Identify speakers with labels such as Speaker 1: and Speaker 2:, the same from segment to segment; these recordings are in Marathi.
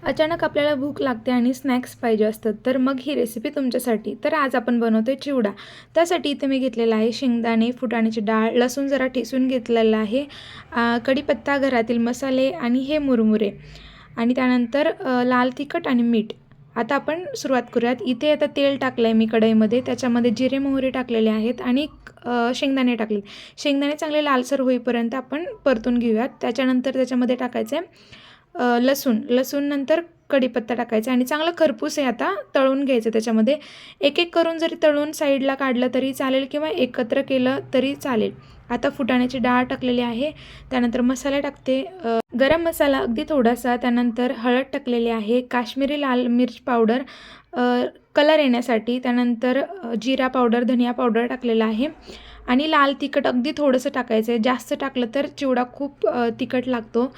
Speaker 1: अचानक आपल्याला भूक लागते आणि स्नॅक्स पाहिजे असतात, तर मग ही रेसिपी तुमच्यासाठी. तर आज आपण बनवतो आहे चिवडा. त्यासाठी इथे मी घेतलेला आहे शेंगदाणे, फुटाण्याची डाळ, लसूण जरा ठेचून घेतलेला आहे, कढीपत्ता, घरातील मसाले आणि हे मुरमुरे आणि त्यानंतर लाल तिखट आणि मीठ. आता आपण सुरुवात करूयात. इथे आता तेल टाकलं आहे मी कढईमध्ये, त्याच्यामध्ये जिरे मोहरी टाकलेले आहेत आणि शेंगदाणे टाकले. शेंगदाणे चांगले लालसर होईपर्यंत आपण परतून घेऊयात. त्याच्यानंतर त्याच्यामध्ये टाकायचं आहे लसूण नंतर कढीपत्ता टाकायचा आणि चांगलं खरपूस आहे आता तळून घ्यायचं. त्याच्यामध्ये एक एक करून जरी तळून साईडला काढलं तरी चालेल किंवा एकत्र केलं तरी चालेल. आता फुटाण्याची डाळ टाकलेली आहे, त्यानंतर मसाले टाकते, गरम मसाला अगदी थोडासा, त्यानंतर हळद टाकलेली आहे, काश्मीरी लाल मिर्च पावडर कलर येण्यासाठी, त्यानंतर जिरा पावडर, धनिया पावडर टाकलेला आहे आणि लाल तिखट अगदी थोडंसं टाकायचं आहे. जास्त टाकलं तर चिवडा खूप तिखट लागतो.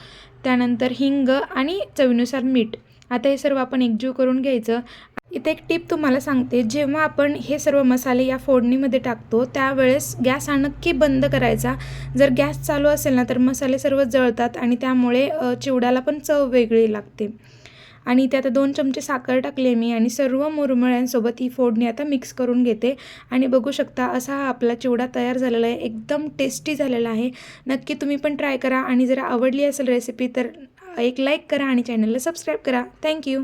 Speaker 1: त्यानंतर हिंग आणि चवीनुसार मीठ. आता हे सर्व आपण एकजीव करून घ्यायचं. इथे एक टिप तुम्हाला सांगते, जेव्हा आपण हे सर्व मसाले या फोडणीमध्ये टाकतो त्यावेळेस गॅस हा नक्की बंद करायचा. जर गॅस चालू असेल ना तर मसाले सर्व जळतात आणि त्यामुळे चिवड्याला पण चव वेगळी लागते. आणि इथे आता 2 चमचे साखर टाकली मी आणि सर्व मुरमुऱ्यांसोबत ही फोडणी आता मिक्स करून घेते. आणि बघू शकता असा हा आपला चिवडा तयार झालेला आहे. एकदम टेस्टी झालेला आहे. नक्की तुम्ही पण ट्राय करा आणि जर आवडली असेल रेसिपी तर एक लाईक करा आणि चॅनलला सबस्क्राईब करा. थँक्यू.